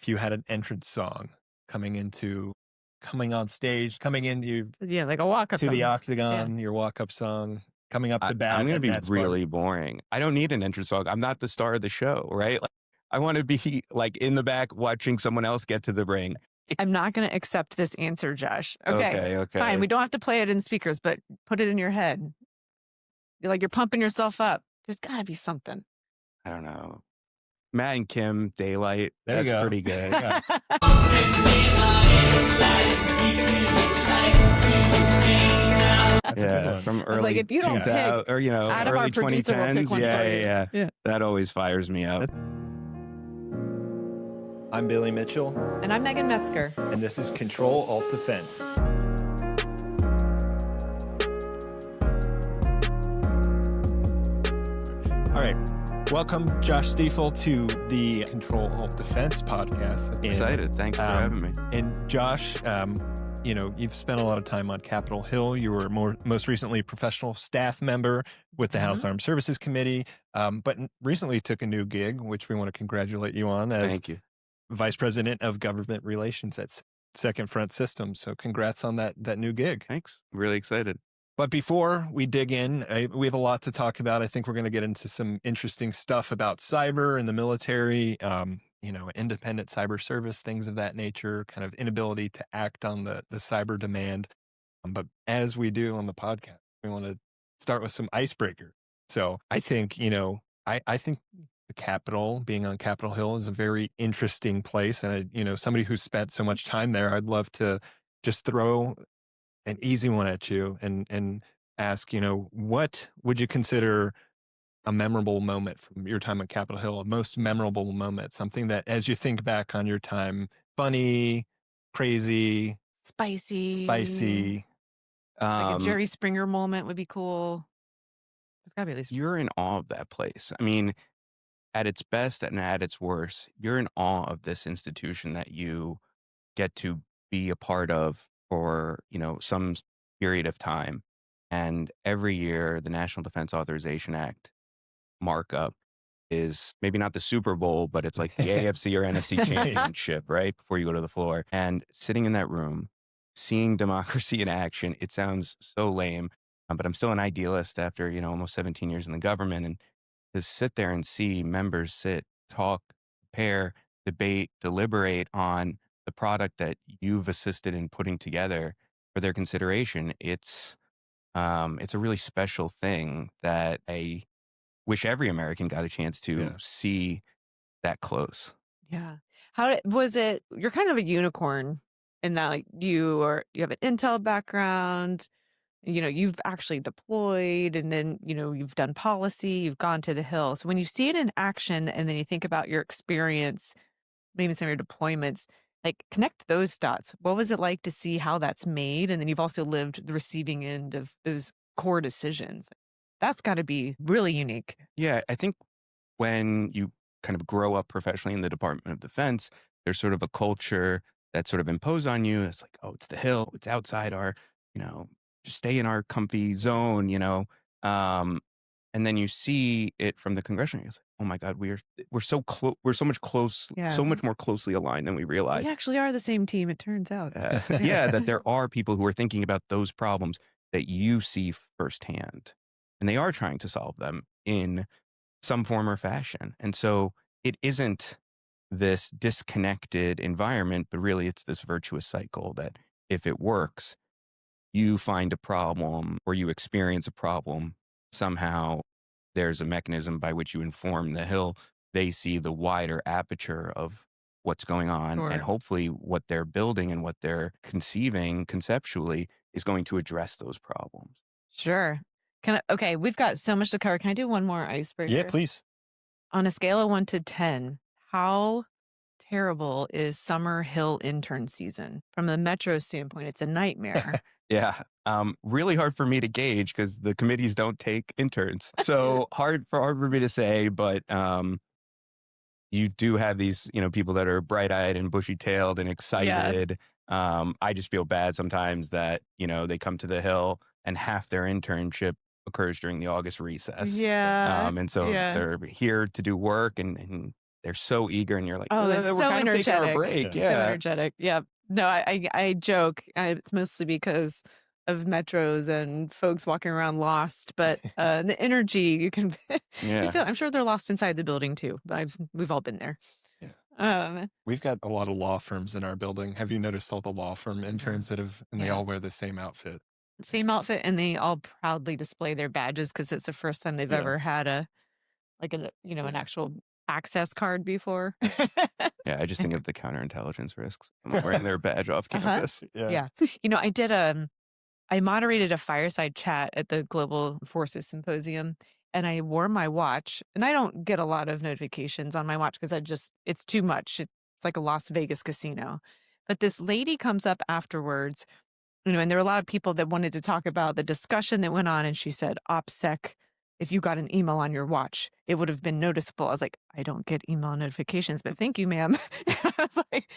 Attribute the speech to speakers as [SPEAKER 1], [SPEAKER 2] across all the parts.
[SPEAKER 1] if you had an entrance song coming on stage, coming into
[SPEAKER 2] Yeah, like a walk-up
[SPEAKER 1] to the
[SPEAKER 2] song. Yeah.
[SPEAKER 1] octagon, your walk-up song, coming up to
[SPEAKER 3] I'm
[SPEAKER 1] bat
[SPEAKER 3] going to
[SPEAKER 1] at
[SPEAKER 3] be
[SPEAKER 1] Nats bar.
[SPEAKER 3] really boring. I don't need an entrance song. I'm not the star of the show, right? Like, I want to be like in the back watching someone else get to the ring.
[SPEAKER 2] I'm not going to accept this answer, Josh. Okay.
[SPEAKER 3] Okay.
[SPEAKER 2] Fine. We don't have to play it in speakers, but put it in your head. You're pumping yourself up. There's got to be something.
[SPEAKER 3] I don't know. Matt and Kim, Daylight.
[SPEAKER 1] There you
[SPEAKER 3] That's
[SPEAKER 1] go.
[SPEAKER 3] pretty good.
[SPEAKER 1] Yeah. That's a good one.
[SPEAKER 3] From
[SPEAKER 2] I was
[SPEAKER 3] early
[SPEAKER 2] like, if you don't
[SPEAKER 3] 2000
[SPEAKER 2] pick
[SPEAKER 3] or
[SPEAKER 2] out of our
[SPEAKER 3] early
[SPEAKER 2] producer, we'll pick
[SPEAKER 3] 2010s.
[SPEAKER 2] one for you.
[SPEAKER 3] Yeah. That always fires me up.
[SPEAKER 1] I'm Billy Mitchell,
[SPEAKER 2] And I'm Megan Metzger.
[SPEAKER 1] and this is CTRL ALT DEFENSE. All right. Welcome, Josh Stiefel, to the CTRL ALT DEFENSE podcast. And,
[SPEAKER 3] Excited. Thanks for having me.
[SPEAKER 1] And Josh, you've spent a lot of time on Capitol Hill. You were most recently a professional staff member with the House Armed Services Committee, but recently took a new gig, which we want to congratulate you on as
[SPEAKER 3] Thank you.
[SPEAKER 1] Vice President of Government Relations at Second Front Systems. So congrats on that new gig.
[SPEAKER 3] Thanks. Really excited.
[SPEAKER 1] But before we dig in, we have a lot to talk about. I think we're going to get into some interesting stuff about cyber and the military, independent cyber service, things of that nature, kind of inability to act on the cyber demand. But as we do on the podcast, we want to start with some icebreaker. So I think, I think the Capitol, being on Capitol Hill, is a very interesting place. And, somebody who's spent so much time there, I'd love to just throw an easy one at you and ask, what would you consider a memorable moment from your time at Capitol Hill, a most memorable moment, something that as you think back on your time, funny, crazy,
[SPEAKER 2] Spicy. Like a Jerry Springer moment would be cool. There's got to be at least.
[SPEAKER 3] You're in awe of that place. I mean, at its best and at its worst, you're in awe of this institution that you get to be a part of for, some period of time. And every year, the National Defense Authorization Act markup is maybe not the Super Bowl, but it's like the AFC or NFC championship, right? Before you go to the floor. And sitting in that room, seeing democracy in action, it sounds so lame, but I'm still an idealist after, almost 17 years in the government. And to sit there and see members sit, talk, prepare, debate, deliberate on the product that you've assisted in putting together for their consideration, it's a really special thing that I wish every American got a chance to see that close.
[SPEAKER 2] Yeah. Was it? You're kind of a unicorn in that, like, you have an intel background. You've actually deployed, and then, you've done policy, you've gone to the Hill. So when you see it in action and then you think about your experience, maybe some of your deployments, like, connect those dots. What was it like to see how that's made? And then you've also lived the receiving end of those core decisions. That's got to be really unique.
[SPEAKER 3] Yeah, I think when you kind of grow up professionally in the Department of Defense, there's sort of a culture that's sort of imposed on you. It's like, oh, it's the Hill, it's outside our, just stay in our comfy zone, and then you see it from the congressional. It's like, oh my God, we're so close. We're so much more closely aligned than we realize.
[SPEAKER 2] We actually are the same team, it turns out.
[SPEAKER 3] That there are people who are thinking about those problems that you see firsthand, and they are trying to solve them in some form or fashion. And so it isn't this disconnected environment, but really it's this virtuous cycle that if it works, you find a problem or you experience a problem, somehow there's a mechanism by which you inform the Hill. They see the wider aperture of what's going on, and hopefully what they're building and what they're conceiving conceptually is going to address those problems.
[SPEAKER 2] Sure. Okay, we've got so much to cover. Can I do one more icebreaker?
[SPEAKER 1] Yeah, please.
[SPEAKER 2] On a scale of 1 to 10, how terrible is summer Hill intern season? From the Metro standpoint, it's a nightmare.
[SPEAKER 3] Yeah. Really hard for me to gauge because the committees don't take interns. So hard for me to say, but you do have these, people that are bright-eyed and bushy-tailed and excited. I just feel bad sometimes that, they come to the Hill and half their internship occurs during the August recess.
[SPEAKER 2] Yeah.
[SPEAKER 3] And so they're here to do work and they're so eager, and you're like,
[SPEAKER 2] Oh, and
[SPEAKER 3] We're
[SPEAKER 2] so
[SPEAKER 3] kind of taking our
[SPEAKER 2] energetic,
[SPEAKER 3] break."
[SPEAKER 1] Yeah.
[SPEAKER 2] so
[SPEAKER 3] Yeah,
[SPEAKER 2] energetic. Yeah. No, I joke. It's mostly because of metros and folks walking around lost, but, the energy you can you
[SPEAKER 3] yeah,
[SPEAKER 2] feel I'm sure they're lost inside the building too, but we've all been there.
[SPEAKER 1] Yeah.
[SPEAKER 2] Um,
[SPEAKER 1] We've got a lot of law firms in our building. Have you noticed all the law firm
[SPEAKER 2] yeah,
[SPEAKER 1] interns that have and they
[SPEAKER 2] yeah.
[SPEAKER 1] all wear the same outfit?
[SPEAKER 2] Same outfit, and they all proudly display their badges because it's the first time they've
[SPEAKER 1] Yeah.
[SPEAKER 2] ever had an
[SPEAKER 1] Yeah.
[SPEAKER 2] actual access card before.
[SPEAKER 3] yeah. I just think of the counterintelligence risks. I'm wearing their badge off
[SPEAKER 2] Uh-huh.
[SPEAKER 3] campus.
[SPEAKER 1] Yeah.
[SPEAKER 2] Yeah. I moderated a fireside chat at the Global Forces Symposium, and I wore my watch, and I don't get a lot of notifications on my watch because it's too much. It's like a Las Vegas casino. But this lady comes up afterwards, and there were a lot of people that wanted to talk about the discussion that went on, and she said, OPSEC, if you got an email on your watch, it would have been noticeable. I was like, I don't get email notifications, but thank you, ma'am. I was like,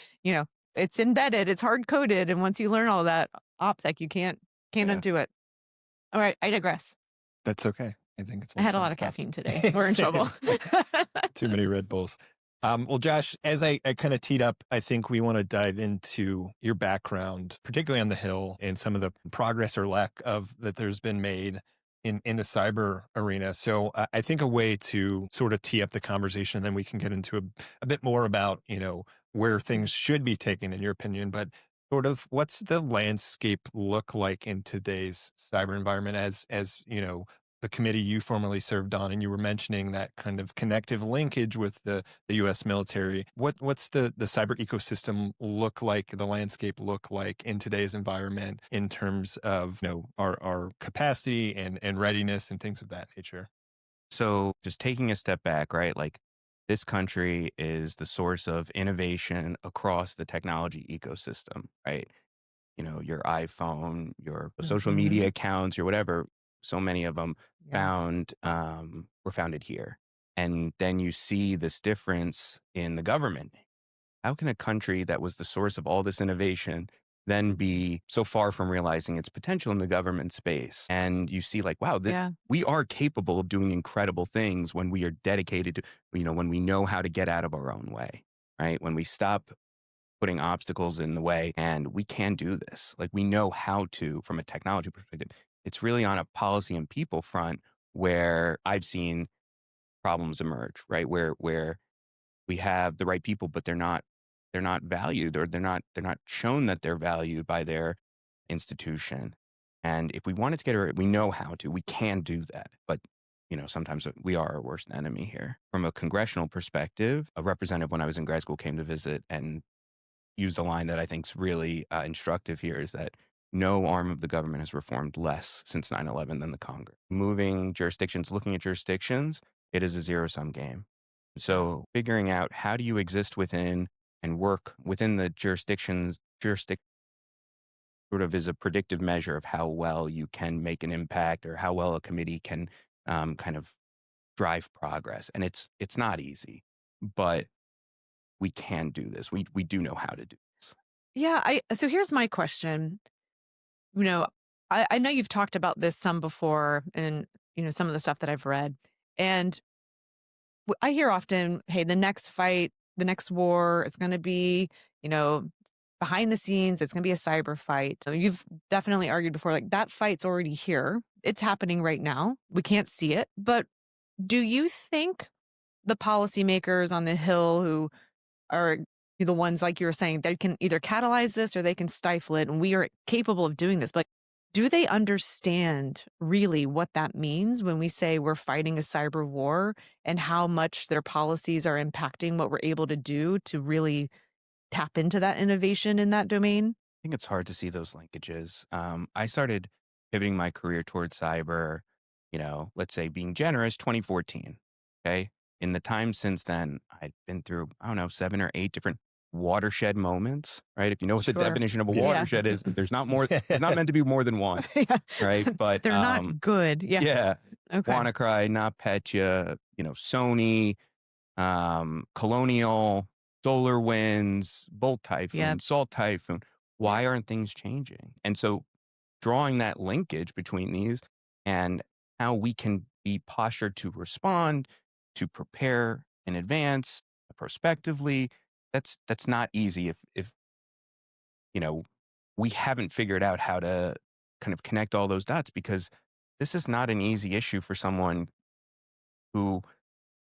[SPEAKER 2] it's embedded, it's hard coded, and once you learn all that, OPSEC, you can't
[SPEAKER 1] Yeah.
[SPEAKER 2] undo it. All right, I digress.
[SPEAKER 1] That's okay. I think it's
[SPEAKER 2] I
[SPEAKER 1] all
[SPEAKER 2] had a
[SPEAKER 1] fun
[SPEAKER 2] lot of
[SPEAKER 1] stuff.
[SPEAKER 2] caffeine today. We're in trouble.
[SPEAKER 1] Same. Too many Red Bulls. Well, Josh, as I kind of teed up, I think we want to dive into your background, particularly on the Hill, and some of the progress or lack of that there's been made in the cyber arena. So I think a way to sort of tee up the conversation, and then we can get into a bit more about where things
[SPEAKER 2] Mhm.
[SPEAKER 1] should be taken, in your opinion, but sort of what's the landscape look like in today's cyber environment as the committee you formerly served on, and you were mentioning that kind of connective linkage with the U.S. military. What's the cyber ecosystem look like? The landscape look like in today's environment in terms of our capacity and readiness and things of that nature.
[SPEAKER 3] So just taking a step back, right? Like this country is the source of innovation across the technology ecosystem, right? Your iPhone, your social
[SPEAKER 2] Mhm.
[SPEAKER 3] media accounts, your whatever, so many of them
[SPEAKER 2] Yeah.
[SPEAKER 3] were founded here. And then you see this difference in the government. How can a country that was the source of all this innovation then be so far from realizing its potential in the government space? And you see, like, wow, that
[SPEAKER 2] Yeah.
[SPEAKER 3] we are capable of doing incredible things when we are dedicated to, when we know how to get out of our own way, right? When we stop putting obstacles in the way and we can do this. Like, we know how to, from a technology perspective. It's really on a policy and people front where I've seen problems emerge, right? Where we have the right people, but they're not valued, or they're not shown that they're valued by their institution. And if we wanted to get it right, we know how to. We can do that. But sometimes we are our worst enemy here. From a congressional perspective, a representative when I was in grad school came to visit and used a line that I think is really instructive here, is that no arm of the government has reformed less since 9/11 than the Congress. Moving jurisdictions, looking at jurisdictions, it is a zero-sum game. So figuring out how do you exist within and work within the jurisdiction sort of is a predictive measure of how well you can make an impact, or how well a committee can kind of drive progress. And it's not easy, but we can do this. We do know how to do this.
[SPEAKER 2] Yeah, I so here's my question. You know, I know you've talked about this some before and, some of the stuff that I've read. And I hear often, hey, the next fight, the next war, it's going to be, you know, behind the scenes, it's going to be a cyber fight. So you've definitely argued before, like that fight's already here. It's happening right now. We can't see it. But do you think the policymakers on the Hill who are the ones, like you were saying, they can either catalyze this or they can stifle it, and we are capable of doing this, but do they understand really what that means when we say we're fighting a cyber war, and how much their policies are impacting what we're able to do to really tap into that innovation in that domain?
[SPEAKER 3] Think it's hard to see those linkages. I started pivoting my career towards cyber, let's say being generous, 2014. Okay. In the time since then, I've been through, I don't know, 7 or 8 different watershed moments, right? If you know what the
[SPEAKER 2] Sure.
[SPEAKER 3] definition of a
[SPEAKER 1] Yeah.
[SPEAKER 2] Yeah.
[SPEAKER 3] watershed is, there's not meant to be more than one,
[SPEAKER 2] Yeah.
[SPEAKER 3] right? But
[SPEAKER 2] They're not good. Yeah.
[SPEAKER 3] yeah,
[SPEAKER 2] Okay.
[SPEAKER 3] WannaCry, NotPetya, Sony, Colonial, Solar Winds, Bolt Typhoon,
[SPEAKER 2] Yep.
[SPEAKER 3] Salt Typhoon. Why aren't things changing? And so drawing that linkage between these and how we can be postured to respond, to prepare in advance, prospectively. That's not easy if you know we haven't figured out how to kind of connect all those dots because this is not an easy issue for someone who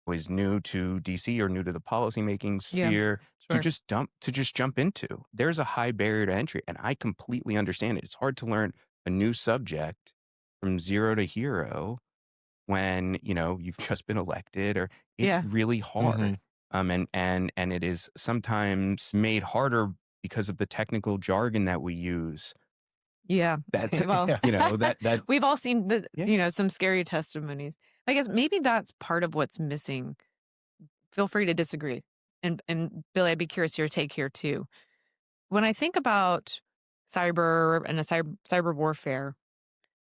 [SPEAKER 3] was new to DC or new to the policymaking
[SPEAKER 2] Yeah,
[SPEAKER 3] sphere
[SPEAKER 2] sure.
[SPEAKER 3] to just jump into. There's a high barrier to entry, and I completely understand it. It's hard to learn a new subject from zero to hero when, you've just been elected or it's
[SPEAKER 2] Yeah,
[SPEAKER 3] really hard.
[SPEAKER 1] Mhm.
[SPEAKER 3] And it is sometimes made harder because of the technical jargon that we use.
[SPEAKER 2] yeah.
[SPEAKER 3] That
[SPEAKER 2] Well,
[SPEAKER 3] that
[SPEAKER 2] we've all seen
[SPEAKER 3] yeah.
[SPEAKER 2] some scary testimonies. I guess maybe that's part of what's missing. Feel free to disagree. And Billy, I'd be curious your take here too. When I think about cyber and a cyber warfare,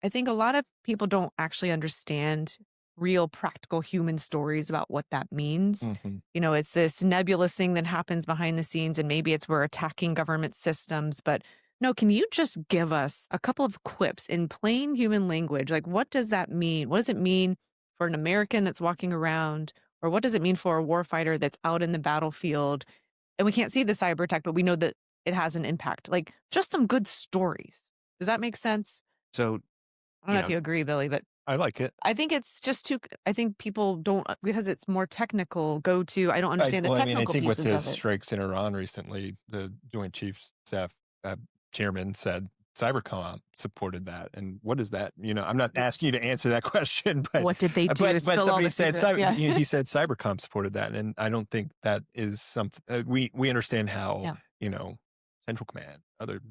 [SPEAKER 2] I think a lot of people don't actually understand real practical human stories about what that means.
[SPEAKER 1] Mhm.
[SPEAKER 2] It's this nebulous thing that happens behind the scenes, and maybe it's we're attacking government systems. But no, can you just give us a couple of quips in plain human language? Like, what does that mean? What does it mean for an American that's walking around? Or what does it mean for a warfighter that's out in the battlefield? And we can't see the cyber attack, but we know that it has an impact. Like, just some good stories. Does that make sense?
[SPEAKER 3] So,
[SPEAKER 2] I don't
[SPEAKER 3] you
[SPEAKER 2] know if
[SPEAKER 3] know,
[SPEAKER 2] you agree, Billy, but
[SPEAKER 1] I like it.
[SPEAKER 2] I think it's just too I think people don't because it's more technical, go to I don't understand the
[SPEAKER 1] I
[SPEAKER 2] technical
[SPEAKER 1] think with
[SPEAKER 2] pieces
[SPEAKER 1] the
[SPEAKER 2] of it.
[SPEAKER 1] strikes in Iran recently, the Joint Chiefs Staff chairman said Cybercom supported that. And what is that? I'm not asking you to answer that question, but
[SPEAKER 2] What did they do?
[SPEAKER 1] but
[SPEAKER 2] Spill all
[SPEAKER 1] somebody
[SPEAKER 2] the
[SPEAKER 1] said
[SPEAKER 2] secrets. Yeah.
[SPEAKER 1] he said Cybercom supported that, and I don't think that is something we understand how
[SPEAKER 2] Yeah.
[SPEAKER 1] Central Command, other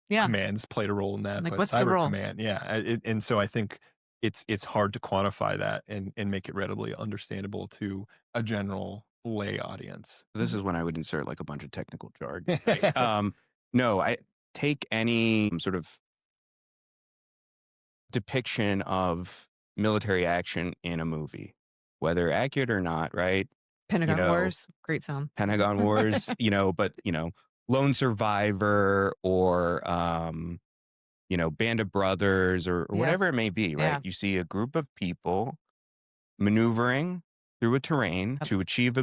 [SPEAKER 2] Yeah.
[SPEAKER 1] commands played a role in that,
[SPEAKER 2] Like,
[SPEAKER 1] but
[SPEAKER 2] what's the
[SPEAKER 1] Cyber
[SPEAKER 2] role?
[SPEAKER 1] Command, yeah, and so I think it's hard to quantify that and make it readily understandable to a general lay audience.
[SPEAKER 3] this
[SPEAKER 2] Mhm.
[SPEAKER 3] is when I would insert like a bunch of technical jargon, right? No, I take any sort of depiction of military action in a movie, whether accurate or not, right? You
[SPEAKER 2] Pentagon
[SPEAKER 3] know,
[SPEAKER 2] Wars, great film.
[SPEAKER 3] Pentagon Wars, but Lone Survivor or Band of Brothers or
[SPEAKER 2] Yep.
[SPEAKER 3] whatever it may be, right?
[SPEAKER 2] Yeah.
[SPEAKER 3] You see a group of people maneuvering through a terrain
[SPEAKER 2] Yep.
[SPEAKER 3] to achieve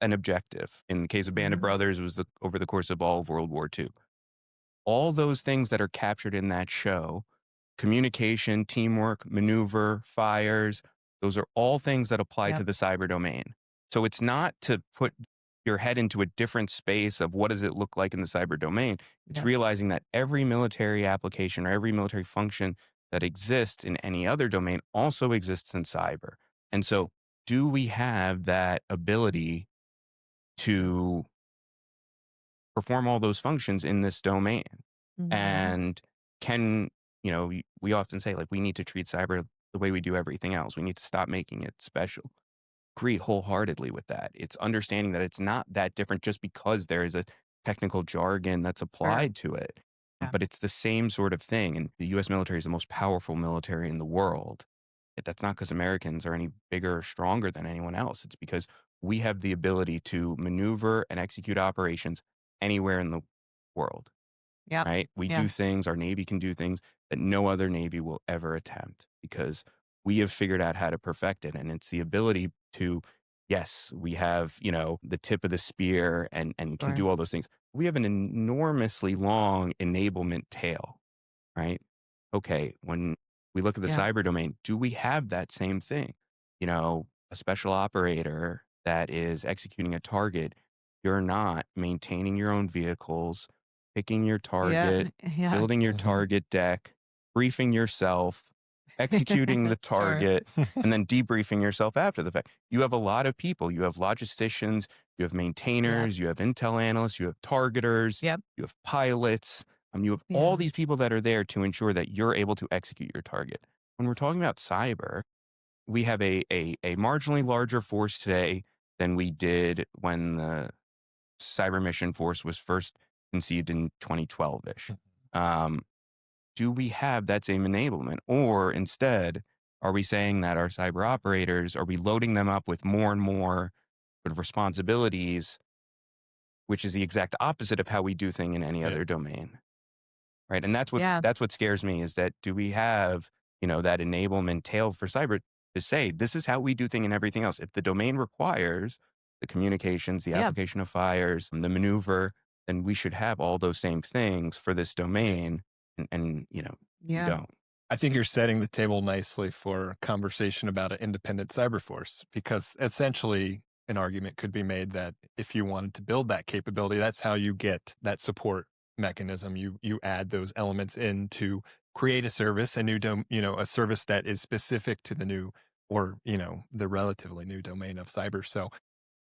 [SPEAKER 3] an objective. In the case of Band of
[SPEAKER 2] Mhm.
[SPEAKER 3] Brothers, it was over the course of all of World War II. All those things that are captured in that show, communication, teamwork, maneuver, fires, those are all things that apply to
[SPEAKER 2] Yep.
[SPEAKER 3] the cyber domain. So it's not to put your head into a different space of what does it look like in the cyber domain. It's
[SPEAKER 2] Yep.
[SPEAKER 3] realizing that every military application or every military function that exists in any other domain also exists in cyber. And so do we have that ability to perform all those functions in this domain?
[SPEAKER 2] Mhm.
[SPEAKER 3] And can, we often say, like, we need to treat cyber the way we do everything else. We need to stop making it special. Agree wholeheartedly with that. It's understanding that it's not that different just because there is a technical jargon that's
[SPEAKER 2] Sure.
[SPEAKER 3] applied to it,
[SPEAKER 2] Yeah.
[SPEAKER 3] but it's the same sort of thing. And the US military is the most powerful military in the world. Yet that's not because Americans are any bigger or stronger than anyone else. It's because we have the ability to maneuver and execute operations anywhere in the world,
[SPEAKER 2] Yep.
[SPEAKER 3] right? We
[SPEAKER 2] Yeah.
[SPEAKER 3] do things, our Navy can do things that no other Navy will ever attempt because we have figured out how to perfect it. And it's the ability to, yes, we have, the tip of the spear and can
[SPEAKER 2] Sure.
[SPEAKER 3] do all those things. We have an enormously long enablement tail, right? Okay, when we look at the
[SPEAKER 2] Yeah.
[SPEAKER 3] cyber domain, do we have that same thing? A special operator that is executing a target, you're not maintaining your own vehicles, picking your
[SPEAKER 2] Yeah.
[SPEAKER 3] target,
[SPEAKER 2] Yeah.
[SPEAKER 3] building your
[SPEAKER 1] Mhm.
[SPEAKER 3] target deck, briefing yourself, executing the
[SPEAKER 2] Sure.
[SPEAKER 3] target, and then debriefing yourself after the fact. You have a lot of people. You have logisticians, you have
[SPEAKER 2] Yep.
[SPEAKER 3] maintainers, you have intel analysts, you have targeters,
[SPEAKER 2] Yep.
[SPEAKER 3] you have pilots. You have all
[SPEAKER 2] Yeah.
[SPEAKER 3] these people that are there to ensure that you're able to execute your target. When we're talking about cyber, we have a marginally larger force today than we did when the cyber mission force was first conceived in 2012-ish. Um, do we have that same enablement? Or instead, are we saying that our cyber operators, are we loading them up with more and more sort of responsibilities, which is the exact opposite of how we do thing in any
[SPEAKER 1] Yeah.
[SPEAKER 3] other domain? Right, and
[SPEAKER 2] Yeah.
[SPEAKER 3] that's what scares me is that do we have, that enablement tail for cyber to say, "This is how we do thing in everything else." If the domain requires the communications, the
[SPEAKER 2] Yeah.
[SPEAKER 3] application of fires, and the maneuver, then we should have all those same things for this domain. And we
[SPEAKER 2] Yeah.
[SPEAKER 3] don't.
[SPEAKER 1] I think you're setting the table nicely for a conversation about an independent cyber force because essentially an argument could be made that if you wanted to build that capability, that's how you get that support mechanism. You add those elements in to create a service, a new a service that is specific to the new or the relatively new domain of cyber. So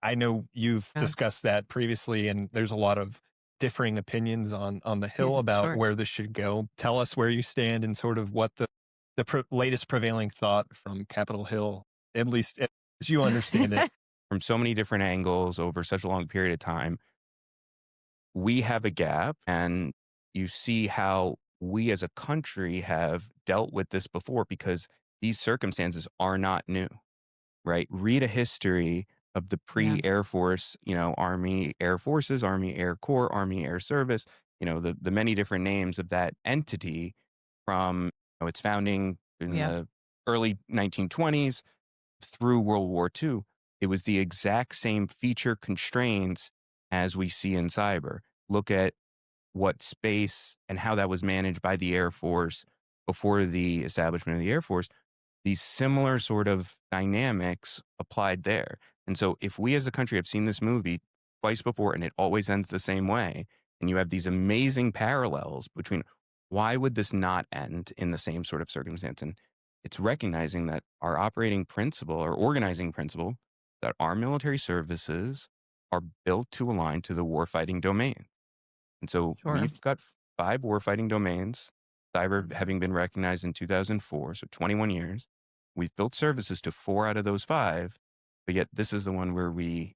[SPEAKER 1] I know you've
[SPEAKER 2] Yeah.
[SPEAKER 1] discussed that previously, and there's a lot of differing opinions on the
[SPEAKER 2] Yeah.
[SPEAKER 1] Hill about
[SPEAKER 2] Sure.
[SPEAKER 1] where this should go. Tell us where you stand and sort of what the latest prevailing thought from Capitol Hill, at least as you understand it.
[SPEAKER 3] From so many different angles over such a long period of time, we have a gap, and you see how we as a country have dealt with this before because these circumstances are not new, right? Read a history of the
[SPEAKER 2] Yeah.
[SPEAKER 3] pre-Air Force, Army Air Forces, Army Air Corps, Army Air Service, the many different names of that entity from its founding in
[SPEAKER 2] Yeah.
[SPEAKER 3] the early 1920s through World War II. It was the exact same feature constraints as we see in cyber. Look at what space and how that was managed by the Air Force before the establishment of the Air Force. These similar sort of dynamics applied there. And so if we as a country have seen this movie twice before and it always ends the same way, and you have these amazing parallels between why would this not end in the same sort of circumstance? And it's recognizing that our operating principle or organizing principle that our military services are built to align to the warfighting domain. And so
[SPEAKER 2] Sure.
[SPEAKER 3] we've got 5 warfighting domains, cyber having been recognized in 2004, so 21 years. We've built services to 4 out of those 5, but yet this is the one where we,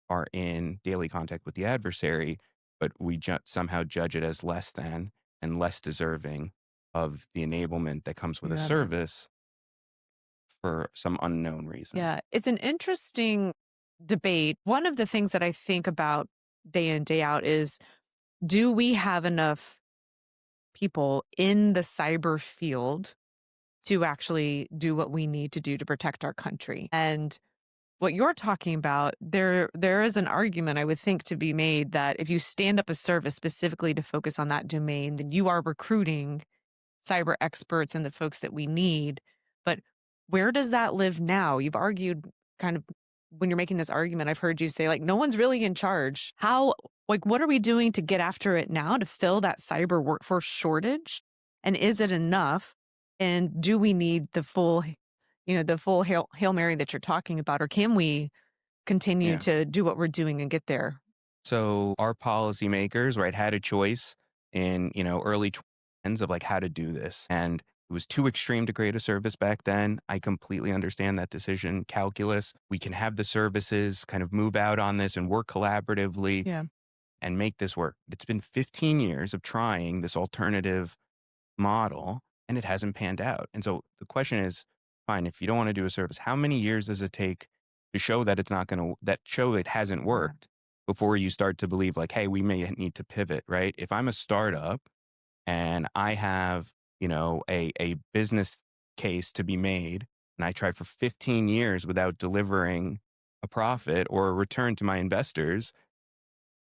[SPEAKER 3] are in daily contact with the adversary, but we somehow judge it as less than and less deserving of the enablement that comes with a
[SPEAKER 2] Yeah.
[SPEAKER 3] service for some unknown reason.
[SPEAKER 2] Yeah. It's an interesting debate. One of the things that I think about day in, day out is, do we have enough people in the cyber field to actually do what we need to do to protect our country? And what you're talking about, there is an argument I would think to be made that if you stand up a service specifically to focus on that domain, then you are recruiting cyber experts and the folks that we need. But where does that live now? You've argued kind of when you're making this argument, I've heard you say, like, no one's really in charge. How, like, what are we doing to get after it now to fill that cyber workforce shortage? And is it enough? And do we need the full Hail Mary that you're talking about? Or can we continue
[SPEAKER 3] Yeah.
[SPEAKER 2] to do what we're doing and get there?
[SPEAKER 3] So our policymakers, right, had a choice in, early 20s of like how to do this. And it was too extreme to create a service back then. I completely understand that decision calculus. We can have the services kind of move out on this and work collaboratively
[SPEAKER 2] Yeah.
[SPEAKER 3] and make this work. It's been 15 years of trying this alternative model and it hasn't panned out. And so the question is, fine, if you don't want to do a service, how many years does it take to show that it's not going to, that show it hasn't
[SPEAKER 2] Yeah.
[SPEAKER 3] worked before you start to believe like, hey, we may need to pivot, right? If I'm a startup and I have, a business case to be made and I try for 15 years without delivering a profit or a return to my investors,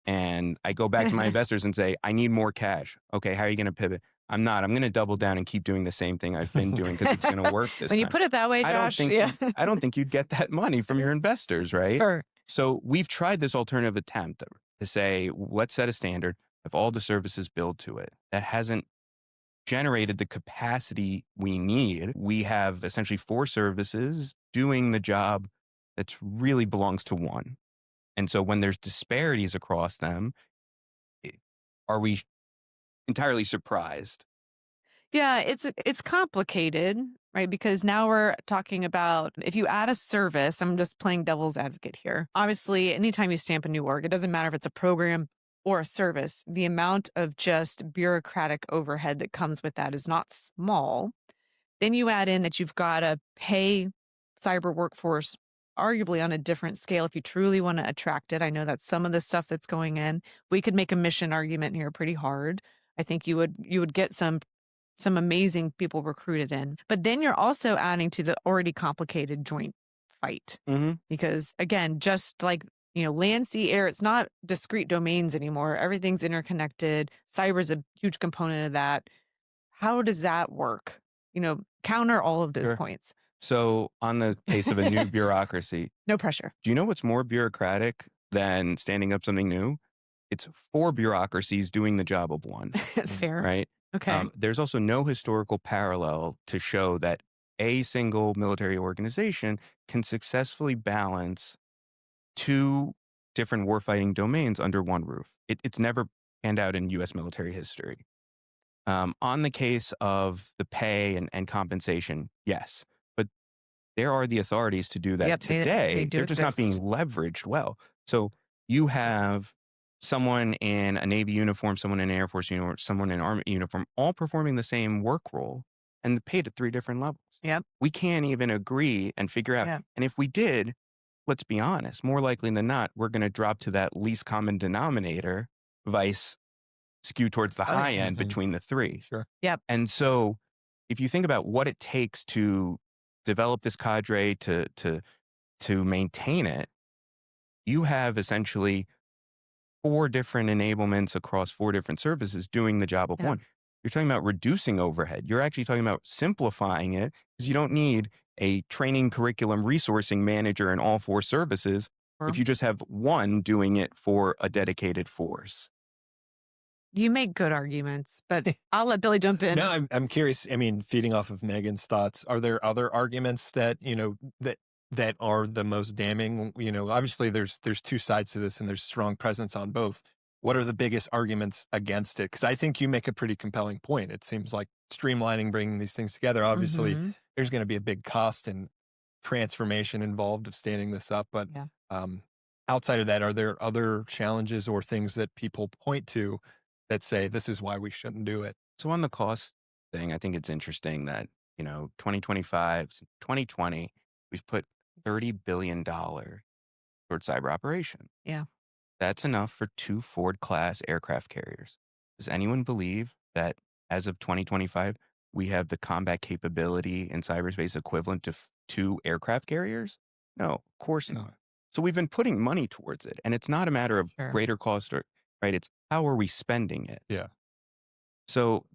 [SPEAKER 3] and I go back to my investors and say, I need more cash. Okay, how are you going to pivot? I'm not. I'm going to double down and keep doing the same thing I've been doing because it's going to work this
[SPEAKER 2] When you
[SPEAKER 3] time.
[SPEAKER 2] put it that way, Josh, yeah.
[SPEAKER 3] I don't think you'd get that money from your investors, right?
[SPEAKER 2] Sure.
[SPEAKER 3] So we've tried this alternative attempt to say, let's set a standard of all the services built to it. That hasn't generated the capacity we need. We have essentially 4 services doing the job that really belongs to one. And so when there's disparities across them, i- are we entirely surprised?
[SPEAKER 2] Yeah, it's complicated, right? Because now we're talking about if you add a service, I'm just playing devil's advocate here. Obviously, anytime you stamp a new org, it doesn't matter if it's a program or a service, the amount of just bureaucratic overhead that comes with that is not small. Then you add in that you've got to pay cyber workforce arguably on a different scale if you truly want to attract it. I know that's some of the stuff that's going in. We could make a mission argument here pretty hard. I think you would get some amazing people recruited in. But then you're also adding to the already complicated joint fight
[SPEAKER 3] Hmm.
[SPEAKER 2] because again, just like land, sea, air, it's not discrete domains anymore. Everything's interconnected. Cyber is a huge component of that. How does that work? Counter all of those
[SPEAKER 3] Sure.
[SPEAKER 2] points.
[SPEAKER 3] So, on the case of a new bureaucracy,
[SPEAKER 2] No pressure.
[SPEAKER 3] do you know what's more bureaucratic than standing up something new? It's four bureaucracies doing the job of one,
[SPEAKER 2] Fair.
[SPEAKER 3] right?
[SPEAKER 2] Okay.
[SPEAKER 3] There's also no historical parallel to show that a single military organization can successfully balance two different warfighting domains under one roof. It's never panned out in U.S. military history. On the case of the pay and compensation, yes. But there are the authorities to do that
[SPEAKER 2] Yep, they
[SPEAKER 3] today.
[SPEAKER 2] do
[SPEAKER 3] They're just not being
[SPEAKER 2] exist.
[SPEAKER 3] leveraged well. So you have someone in a Navy uniform, someone in an Air Force uniform, someone in an Army uniform, all performing the same work role and paid at three different levels.
[SPEAKER 2] Yep.
[SPEAKER 3] We can't even agree and figure out.
[SPEAKER 2] Yep.
[SPEAKER 3] And if we did, let's be honest, more likely than not, we're going to drop to that least common denominator, vice skew towards the
[SPEAKER 2] Oh,
[SPEAKER 3] high
[SPEAKER 2] yeah.
[SPEAKER 3] end
[SPEAKER 1] Mhm.
[SPEAKER 3] between the three.
[SPEAKER 1] Sure.
[SPEAKER 2] Yep.
[SPEAKER 3] And so if you think about what it takes to develop this cadre to maintain it, you have essentially four different enablements across four different services doing the job of
[SPEAKER 2] Yep.
[SPEAKER 3] one. You're talking about reducing overhead. You're actually talking about simplifying it because you don't need a training curriculum resourcing manager in all four services if
[SPEAKER 2] Or
[SPEAKER 3] you just have one doing it for a dedicated force.
[SPEAKER 2] you make good arguments, but I'll let Billy jump in.
[SPEAKER 1] No, I'm curious. I mean, feeding off of Megan's thoughts, are there other arguments that that are the most damning? Obviously there's two sides to this, and there's strong presence on both. What are the biggest arguments against it? Because I think you make a pretty compelling point. It seems like streamlining, bringing these things together. Obviously,
[SPEAKER 2] Mhm.
[SPEAKER 1] there's going to be a big cost and transformation involved of standing this up, but
[SPEAKER 2] Yeah.
[SPEAKER 1] um, outside of that, are there other challenges or things that people point to that say this is why we shouldn't do it?
[SPEAKER 3] So on the cost thing, I think it's interesting that, 2025, 2020, we've put $30 billion towards cyber operation.
[SPEAKER 2] Yeah.
[SPEAKER 3] That's enough for two Ford class aircraft carriers. Does anyone believe that as of 2025, we have the combat capability in cyberspace equivalent to two aircraft carriers? No, of course
[SPEAKER 1] Mm,
[SPEAKER 3] not. So we've been putting money towards it, and it's not a matter of
[SPEAKER 2] Sure.
[SPEAKER 3] greater cost or right. It's how are we spending it?
[SPEAKER 1] yeah.
[SPEAKER 3] So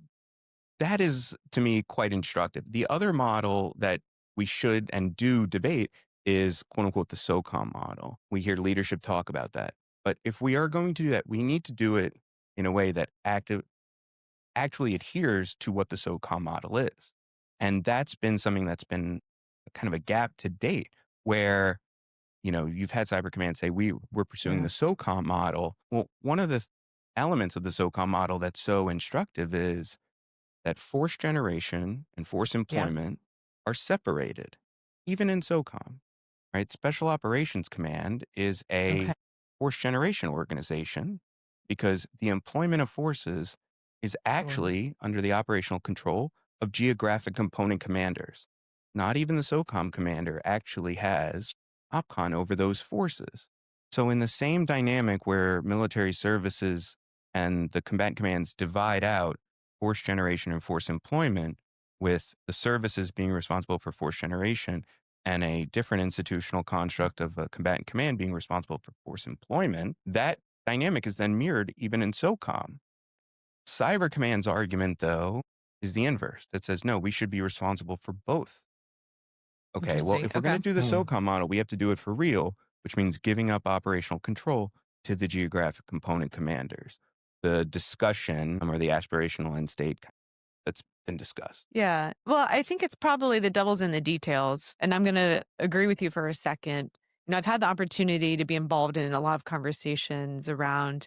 [SPEAKER 3] that is to me quite instructive. The other model that we should and do debate is quote unquote the SOCOM model. We hear leadership talk about that. But if we are going to do that, we need to do it in a way that actually adheres to what the SOCOM model is. And that's been something that's been kind of a gap to date where, you've had Cyber Command say, we're pursuing
[SPEAKER 2] Yeah.
[SPEAKER 3] the SOCOM model. Well, one of the elements of the SOCOM model that's so instructive is that force generation and force
[SPEAKER 2] Yeah.
[SPEAKER 3] employment are separated, even in SOCOM, right? Special Operations Command is
[SPEAKER 2] Okay.
[SPEAKER 3] a force generation organization because the employment of forces is
[SPEAKER 2] Sure.
[SPEAKER 3] actually under the operational control of geographic component commanders. Not even the SOCOM commander actually has OPCON over those forces. So, in the same dynamic where military services and the combatant commands divide out force generation and force employment, with the services being responsible for force generation and a different institutional construct of a combatant command being responsible for force employment, that dynamic is then mirrored even in SOCOM. Cyber Command's argument, though, is the inverse that says, no, we should be responsible for both. Okay, well,
[SPEAKER 2] Interesting.
[SPEAKER 3] if we're going
[SPEAKER 2] Okay.
[SPEAKER 3] to do the
[SPEAKER 1] Mm.
[SPEAKER 3] SOCOM model, we have to do it for real, which means giving up operational control to the geographic component commanders. The discussion or the aspirational end state that's been discussed.
[SPEAKER 2] Yeah. Well, I think it's probably the devil's in the details. And I'm going to agree with you for a second. I've had the opportunity to be involved in a lot of conversations around,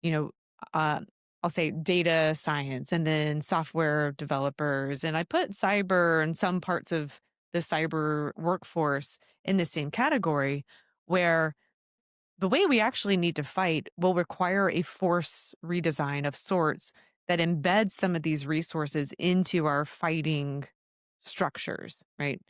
[SPEAKER 2] you know, uh, I'll say data science and then software developers. And I put cyber and some parts of the cyber workforce in the same category where the way we actually need to fight will require a force redesign of sorts that embeds some of these resources into our fighting structures, right?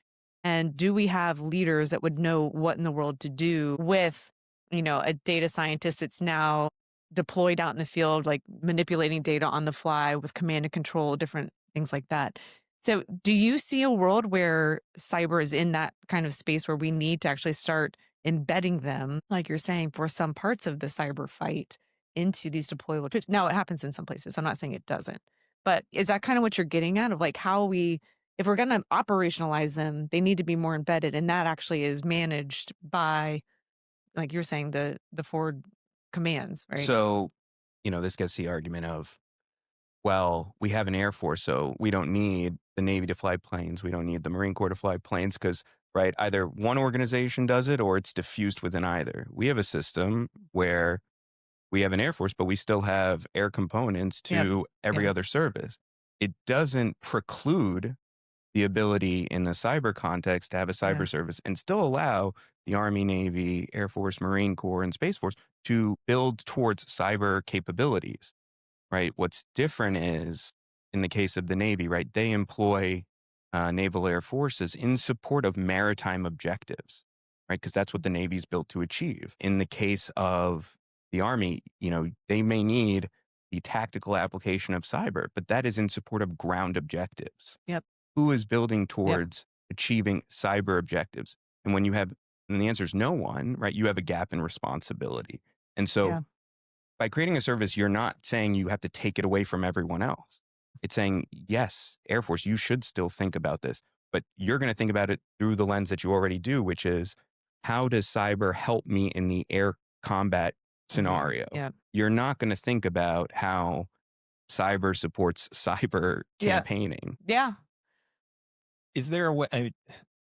[SPEAKER 2] And do we have leaders that would know what in the world to do with, a data scientist that's now deployed out in the field, like manipulating data on the fly with command and control, different things like that. So, do you see a world where cyber is in that kind of space where we need to actually start embedding them, like you're saying, for some parts of the cyber fight into these deployable troops. Now, it happens in some places. I'm not saying it doesn't. But is that kind of what you're getting at of like how we, if we're going to operationalize them, they need to be more embedded. And that actually is managed by, like you're saying, the forward commands, right?
[SPEAKER 3] So, this gets the argument of, well, we have an Air Force, so we don't need the Navy to fly planes. We don't need the Marine Corps to fly planes because, right, either one organization does it or it's diffused within either. We have a system where we have an Air Force, but we still have air components
[SPEAKER 2] Yep.
[SPEAKER 3] to every
[SPEAKER 2] Yeah.
[SPEAKER 3] other service. It doesn't preclude the ability in the cyber context to have a
[SPEAKER 2] Yeah.
[SPEAKER 3] cyber service and still allow the Army, Navy, Air Force, Marine Corps, and Space Force to build towards cyber capabilities, right? What's different is in the case of the Navy, right? They employ naval air forces in support of maritime objectives, right? Because that's what the Navy's built to achieve. In the case of the Army, they may need the tactical application of cyber, but that is in support of ground objectives.
[SPEAKER 2] Yep.
[SPEAKER 3] Who is building
[SPEAKER 2] Yep.
[SPEAKER 3] towards achieving cyber objectives? And when you have, and the answer is no one, right? You have a gap in responsibility. And so
[SPEAKER 2] Yeah.
[SPEAKER 3] by creating a service, you're not saying you have to take it away from everyone else. It's saying, yes, Air Force, you should still think about this, but you're going to think about it through the lens that you already do, which is how does cyber help me in the air combat
[SPEAKER 2] Domain.
[SPEAKER 3] scenario?
[SPEAKER 2] Yeah.
[SPEAKER 3] You're not going to think about how cyber supports cyber
[SPEAKER 2] Yeah.
[SPEAKER 3] campaigning.
[SPEAKER 2] Yeah.
[SPEAKER 1] Is there a way?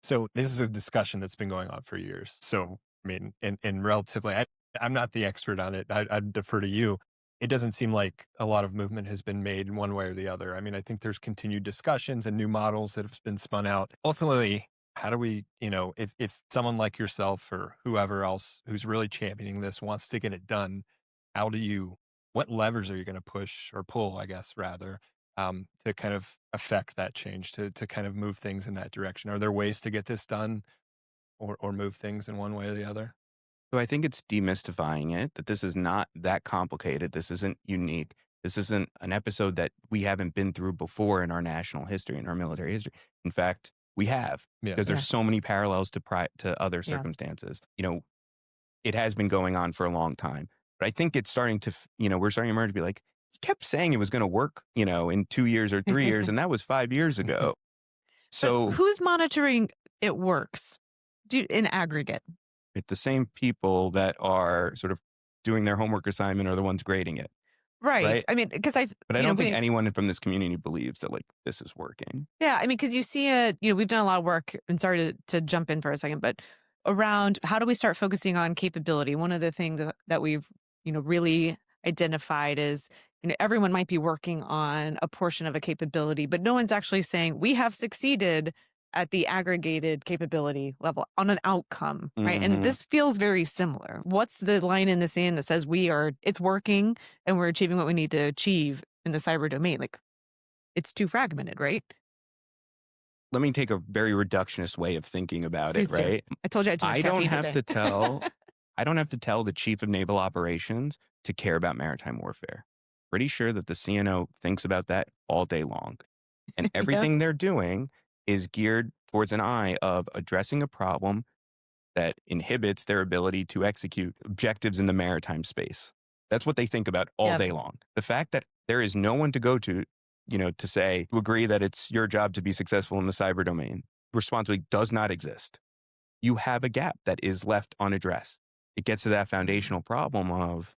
[SPEAKER 1] So this is a discussion that's been going on for years. So I mean, and relatively, I'm not the expert on it. I'd defer to you. It doesn't seem like a lot of movement has been made in one way or the other. I mean, I think there's continued discussions and new models that have been spun out. Ultimately, how do we, if someone like yourself or whoever else who's really championing this wants to get it done, how do you? What levers are you going to push or pull? I guess rather to kind of affect that change, to kind of move things in that direction? Are there ways to get this done or move things in one way or the other?
[SPEAKER 3] So I think it's demystifying it that this is not that complicated. This isn't unique. This isn't an episode that we haven't been through before in our national history, in our military history. In fact, we have
[SPEAKER 1] Yeah.
[SPEAKER 3] because
[SPEAKER 2] Yeah.
[SPEAKER 3] there's so many parallels to other
[SPEAKER 2] Yeah.
[SPEAKER 3] circumstances. It has been going on for a long time, but I think it's starting to, we're starting to emerge to be like, he kept saying it was going to work, in 2 years or 3 years, and that was 5 years ago.
[SPEAKER 2] But
[SPEAKER 3] So
[SPEAKER 2] who's monitoring it works in aggregate?
[SPEAKER 3] it's the same people that are sort of doing their homework assignment are the ones grading it,
[SPEAKER 2] Right.
[SPEAKER 3] right?
[SPEAKER 2] I mean, because
[SPEAKER 3] But I don't think anyone from this community believes that, like, this is working.
[SPEAKER 2] yeah, I mean, because you see it, we've done a lot of work, and sorry to jump in for a second, but around how do we start focusing on capability? One of the things that we've, really identified is, everyone might be working on a portion of a capability, but no one's actually saying we have succeeded at the aggregated capability level on an outcome, right? And
[SPEAKER 3] Mhm.
[SPEAKER 2] this feels very similar. What's the line in the sand that says it's working and we're achieving what we need to achieve in the cyber domain? Like it's too fragmented, right?
[SPEAKER 3] Let me take a very reductionist way of thinking about it,
[SPEAKER 2] Please do.
[SPEAKER 3] right?
[SPEAKER 2] I told you I had too much
[SPEAKER 3] I don't
[SPEAKER 2] caffeine
[SPEAKER 3] have
[SPEAKER 2] today.
[SPEAKER 3] to tell I don't have to tell the chief of naval operations to care about maritime warfare. Pretty sure that the CNO thinks about that all day long. And
[SPEAKER 2] Yeah.
[SPEAKER 3] everything they're doing is geared towards an eye of addressing a problem that inhibits their ability to execute objectives in the maritime space. That's what they think about all
[SPEAKER 2] Yep.
[SPEAKER 3] day long. The fact that there is no one to go to say, to agree that it's your job to be successful in the cyber domain, responsibility does not exist. You have a gap that is left unaddressed. It gets to that foundational problem of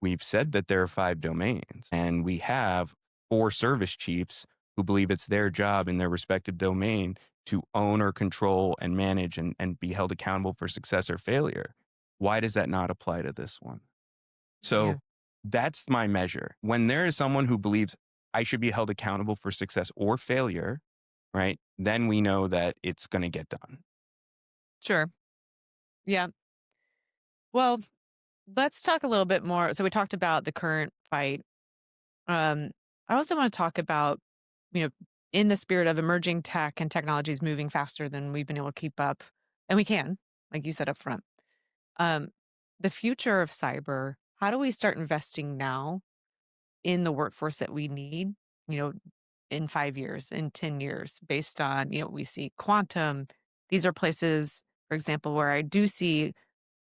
[SPEAKER 3] we've said that there are 5 domains and we have 4 service chiefs who believe it's their job in their respective domain to own or control and manage and be held accountable for success or failure. Why does that not apply to this one?
[SPEAKER 2] Yeah.
[SPEAKER 3] So that's my measure. When there is someone who believes I should be held accountable for success or failure, right? Then we know that it's going to get done.
[SPEAKER 2] Sure. Yeah. Well, let's talk a little bit more. So we talked about the current fight. Um, I also want to talk about, you know, in the spirit of emerging tech and technologies moving faster than we've been able to keep up, and we can, like you said up front. Um, the future of cyber, how do we start investing now in the workforce that we need, you know, in 5 years, in 10 years, based on, we see quantum. These are places, for example, where I do see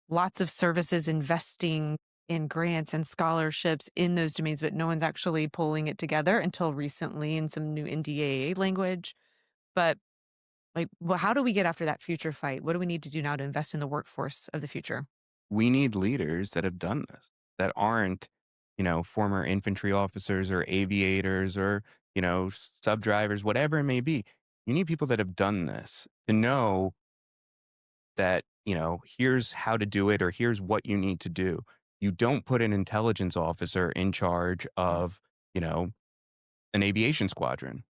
[SPEAKER 2] lots of services investing in grants and scholarships in those domains, but no one's actually pulling it together until recently in some new NDAA language. But like, well, how do we get after that future fight? What do we need to do now to invest in the workforce of the future?
[SPEAKER 3] We need leaders that have done this, that aren't, former infantry officers or aviators or, sub drivers, whatever it may be. You need people that have done this to know that, here's how to do it or here's what you need to do. You don't put an intelligence officer in charge of, you know, an aviation squadron.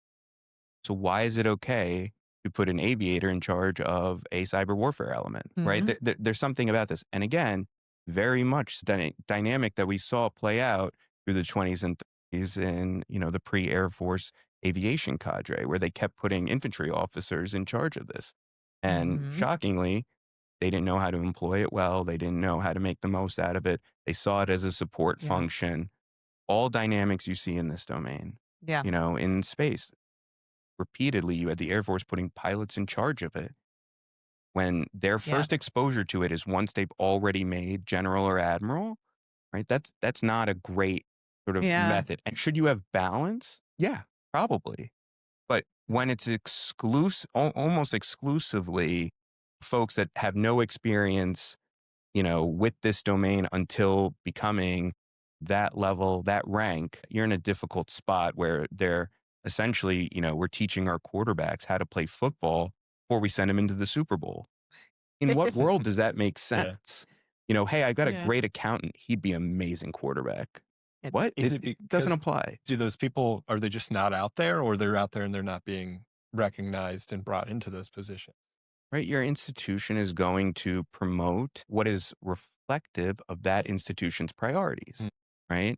[SPEAKER 3] So why is it okay to put an aviator in charge of a cyber warfare element, right?
[SPEAKER 2] Mhm.
[SPEAKER 3] There's something about this. And again, very much dynamic that we saw play out through the 20s and 30s in, the pre-Air Force aviation cadre, where they kept putting infantry officers in charge of this. And
[SPEAKER 2] Mhm.
[SPEAKER 3] shockingly, they didn't know how to employ it well. They didn't know how to make the most out of it. They saw it as a support
[SPEAKER 2] Yeah.
[SPEAKER 3] function. All dynamics you see in this domain,
[SPEAKER 2] Yeah.
[SPEAKER 3] in space repeatedly, you had the Air Force putting pilots in charge of it when their
[SPEAKER 2] Yeah.
[SPEAKER 3] first exposure to it is once they've already made general or admiral, right? That's not a great sort of
[SPEAKER 2] Yeah.
[SPEAKER 3] method. And should you have balance? Yeah, probably. But when it's almost exclusively folks that have no experience, with this domain until becoming that level, that rank, you're in a difficult spot where they're essentially, we're teaching our quarterbacks how to play football before we send them into the Super Bowl. In what world does that make
[SPEAKER 1] Yeah.
[SPEAKER 3] sense? Hey, I got a
[SPEAKER 2] Yeah.
[SPEAKER 3] great accountant. He'd be amazing quarterback.
[SPEAKER 2] It
[SPEAKER 3] What?
[SPEAKER 1] Is
[SPEAKER 3] It,
[SPEAKER 1] it
[SPEAKER 3] it doesn't
[SPEAKER 1] because
[SPEAKER 3] apply,
[SPEAKER 1] do those people are they just not out there, or they're out there and they're not being recognized and brought into those positions?
[SPEAKER 3] right? Your institution is going to promote what is reflective of that institution's priorities,
[SPEAKER 1] Mm,
[SPEAKER 3] right?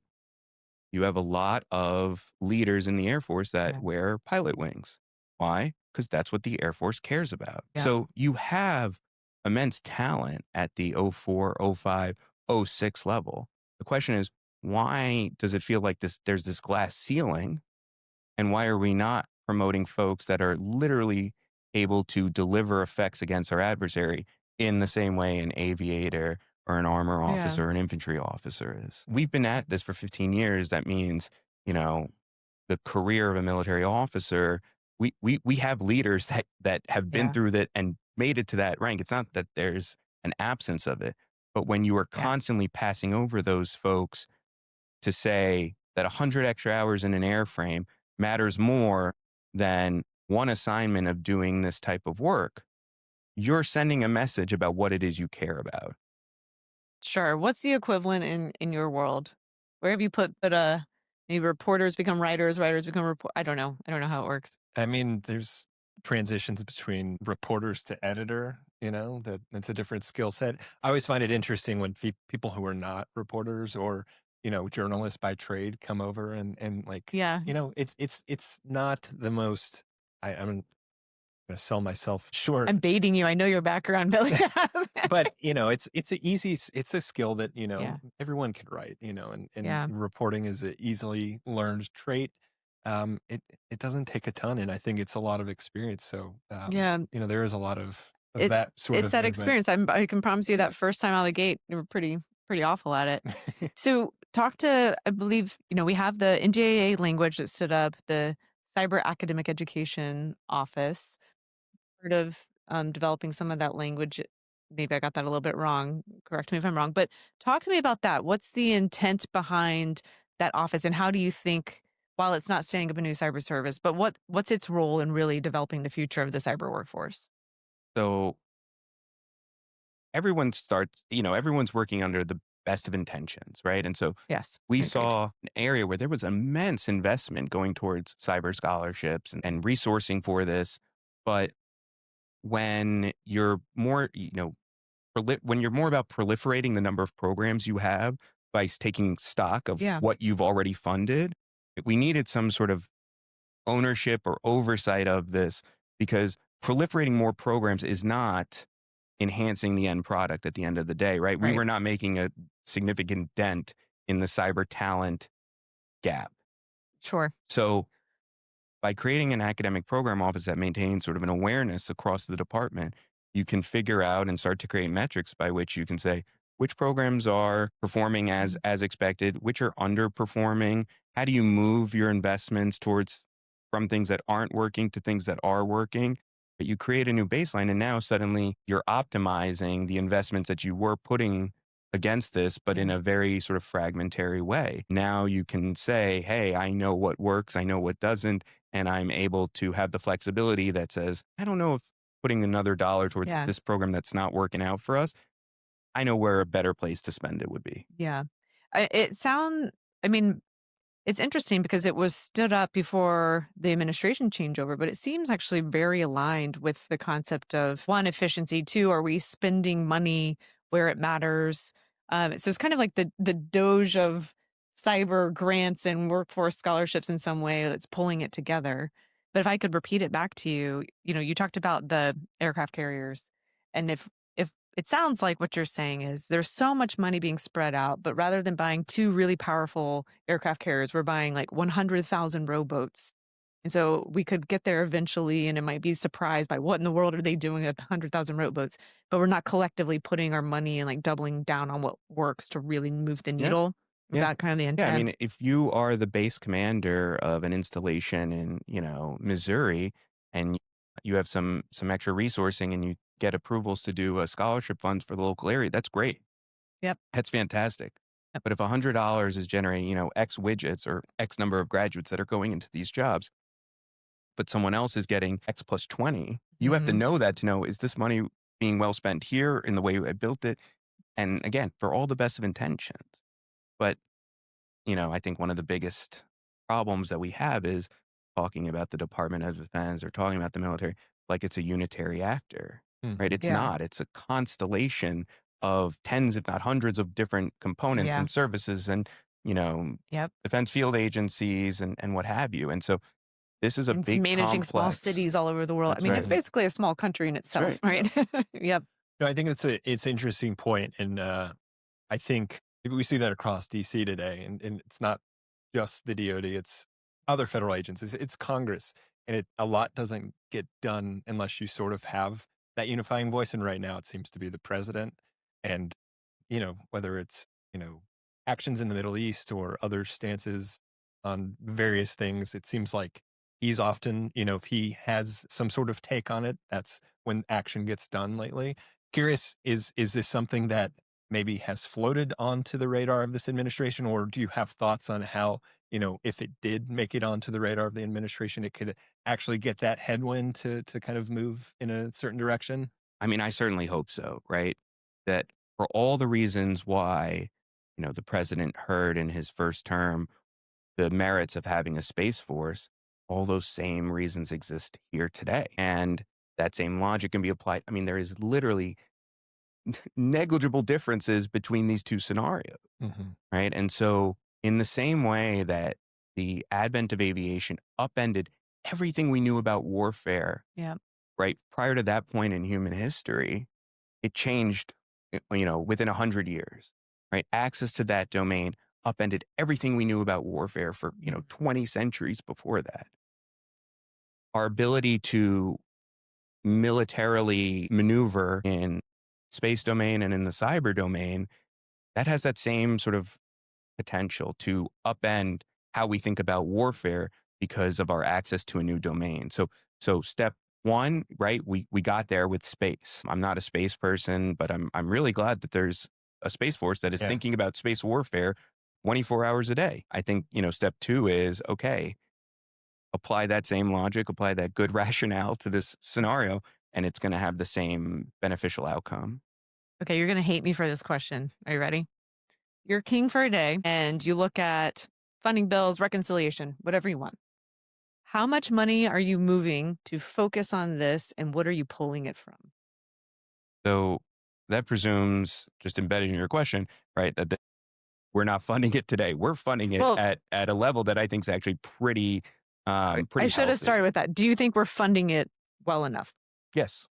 [SPEAKER 3] You have a lot of leaders in the Air Force that
[SPEAKER 2] Yeah.
[SPEAKER 3] wear pilot wings. Why? Because that's what the Air Force cares about.
[SPEAKER 2] Yeah.
[SPEAKER 3] So you have immense talent at the oh 04, oh 05, oh 06 level. The question is, why does it feel like there's this glass ceiling? And why are we not promoting folks that are literally able to deliver effects against our adversary in the same way an aviator or an armor
[SPEAKER 2] Yeah.
[SPEAKER 3] officer or an infantry officer is? We've been at this for 15 years. That means, you know, the career of a military officer, we have leaders that have been
[SPEAKER 2] Yeah.
[SPEAKER 3] through that and made it to that rank. It's not that there's an absence of it, but when you are
[SPEAKER 2] Yeah.
[SPEAKER 3] constantly passing over those folks to say that 100 extra hours in an airframe matters more than one assignment of doing this type of work, you're sending a message about what it is you care about.
[SPEAKER 2] Sure. What's the equivalent in your world? Where have you put maybe reporters become writers, writers become report I don't know. I don't know how it works.
[SPEAKER 1] I mean, there's transitions between reporters to editor, that's a different skill set. I always find it interesting when people who are not reporters or, journalists by trade come over and like,
[SPEAKER 2] Yeah.
[SPEAKER 1] it's not the most I'm gonna sell myself short.
[SPEAKER 2] I'm baiting you. I know your background, Billy.
[SPEAKER 1] But, it's a skill that,
[SPEAKER 2] Yeah.
[SPEAKER 1] everyone can write, and
[SPEAKER 2] Yeah.
[SPEAKER 1] reporting is a easily learned trait. It doesn't take a ton, and I think it's a lot of experience. So,
[SPEAKER 2] Yeah.
[SPEAKER 1] there is a lot of
[SPEAKER 2] It
[SPEAKER 1] that sort
[SPEAKER 2] it's
[SPEAKER 1] of
[SPEAKER 2] that
[SPEAKER 1] movement.
[SPEAKER 2] experience. I can promise you that first time out of the gate, you were pretty awful at it. So talk to I believe, we have the NDAA language that stood up, the Cyber Academic Education Office, part of developing some of that language. Maybe I got that a little bit wrong. Correct me if I'm wrong. But talk to me about that. What's the intent behind that office and how do you think while it's not standing up a new cyber service, but what's its role in really developing the future of the cyber workforce?
[SPEAKER 3] So everyone's working under the best of intentions, right? And so
[SPEAKER 2] Yes,
[SPEAKER 3] we
[SPEAKER 2] agreed.
[SPEAKER 3] saw an area where there was immense investment going towards cyber scholarships and resourcing for this. But when you're more, when you're more about proliferating the number of programs you have by taking stock of
[SPEAKER 2] Yeah,
[SPEAKER 3] what you've already funded, we needed some sort of ownership or oversight of this because proliferating more programs is not enhancing the end product at the end of the day, right? We
[SPEAKER 2] right.
[SPEAKER 3] were not making a significant dent in the cyber talent gap.
[SPEAKER 2] Sure.
[SPEAKER 3] So by creating an academic program office that maintains sort of an awareness across the department, you can figure out and start to create metrics by which you can say which programs are performing
[SPEAKER 2] Mhm.
[SPEAKER 3] as expected, which are underperforming. How do you move your investments towards from things that aren't working to things that are working? But you create a new baseline, and now suddenly you're optimizing the investments that you were putting against this, but
[SPEAKER 2] Yeah.
[SPEAKER 3] in a very sort of fragmentary way. Now you can say, hey, I know what works, I know what doesn't, and I'm able to have the flexibility that says, I don't know if putting another dollar towards
[SPEAKER 2] Yeah.
[SPEAKER 3] this program that's not working out for us, I know where a better place to spend it would be.
[SPEAKER 2] Yeah. It sound I mean, it's interesting because it was stood up before the administration changeover, but it seems actually very aligned with the concept of one, efficiency, two, are we spending money where it matters? So it's kind of like the Doge of cyber grants and workforce scholarships in some way that's pulling it together. But if I could repeat it back to you, you talked about the aircraft carriers, and if it sounds like what you're saying is there's so much money being spread out, but rather than buying 2 really powerful aircraft carriers, we're buying like 100,000 rowboats. And so we could get there eventually and it might be surprised by what in the world are they doing at the 100,000 rowboats, but we're not collectively putting our money and like doubling down on what works to really move the
[SPEAKER 3] Yeah.
[SPEAKER 2] needle. Is
[SPEAKER 3] Yeah.
[SPEAKER 2] that kind of the
[SPEAKER 3] Yeah. I
[SPEAKER 2] intent?
[SPEAKER 3] mean, if you are the base commander of an installation in, Missouri, and you have some extra resourcing and you get approvals to do scholarship funds for the local area, that's great.
[SPEAKER 2] Yep.
[SPEAKER 3] That's fantastic.
[SPEAKER 2] Yep.
[SPEAKER 3] But if $100 is generating, X widgets or X number of graduates that are going into these jobs, but someone else is getting X plus 20, you have to
[SPEAKER 2] Mhm.
[SPEAKER 3] know that to know, is this money being well spent here in the way I built it? And again, for all the best of intentions. But I think one of the biggest problems that we have is talking about the Department of Defense or talking about the military like it's a unitary actor, right?
[SPEAKER 1] Mhm.
[SPEAKER 3] It's
[SPEAKER 2] Yeah.
[SPEAKER 3] not. It's a constellation of tens, if not hundreds, of different components
[SPEAKER 2] Yeah.
[SPEAKER 3] and services and, you know,
[SPEAKER 2] Yep.
[SPEAKER 3] defense field agencies and what have you. And so this is a
[SPEAKER 2] And it's
[SPEAKER 3] big
[SPEAKER 2] managing small
[SPEAKER 3] complex.
[SPEAKER 2] cities all over the world. I
[SPEAKER 3] That's
[SPEAKER 2] mean, it's
[SPEAKER 3] right.
[SPEAKER 1] Mhm.
[SPEAKER 2] basically a small country in
[SPEAKER 3] That's
[SPEAKER 2] itself,
[SPEAKER 3] right.
[SPEAKER 2] right? Yep.
[SPEAKER 1] No, I think it's an interesting point, and I think we see that across DC today, and it's not just the DoD, it's other federal agencies, it's Congress, and a lot doesn't get done unless you sort of have that unifying voice, and right now it seems to be the president, and whether it's, actions in the Middle East or other stances on various things, it seems like he's often, if he has some sort of take on it, that's when action gets done lately. Curious, is this something that maybe has floated onto the radar of this administration, or do you have thoughts on how, if it did make it onto the radar of the administration, it could actually get that headwind to kind of move in a certain direction?
[SPEAKER 3] I mean, I certainly hope so, right? That for all the reasons why, the president heard in his first term the merits of having a space force, all those same reasons exist here today. And that same logic can be applied. I mean, there is literally negligible differences between these two scenarios,
[SPEAKER 1] Mhm.
[SPEAKER 3] right? And so, in the same way that the advent of aviation upended everything we knew about warfare,
[SPEAKER 2] Yeah.
[SPEAKER 3] right? Prior to that point in human history, it changed, within 100 years, right? Access to that domain upended everything we knew about warfare for,
[SPEAKER 2] Yeah.
[SPEAKER 3] 20 centuries before that. Our ability to militarily maneuver in space domain and in the cyber domain, that has that same sort of potential to upend how we think about warfare because of our access to a new domain. So step one, right? We got there with space. I'm not a space person, but I'm really glad that there's a space force that is
[SPEAKER 1] Yeah.
[SPEAKER 3] thinking about space warfare 24 hours a day. I think, step two is okay, apply that same logic, apply that good rationale to this scenario, and it's going to have the same beneficial outcome.
[SPEAKER 2] Okay, you're gonna hate me for this question. Are you ready? You're king for a day and you look at funding bills, reconciliation, whatever you want. How much money are you moving to focus on this and what are you pulling it from?
[SPEAKER 3] So that presumes, just embedded in your question, right, that we're not funding it today. We're funding it
[SPEAKER 2] Well,
[SPEAKER 3] at a level that I think is actually pretty
[SPEAKER 2] I
[SPEAKER 3] pretty
[SPEAKER 2] should have started
[SPEAKER 3] healthy.
[SPEAKER 2] with that. Do you think we're funding it well enough?
[SPEAKER 3] Yes.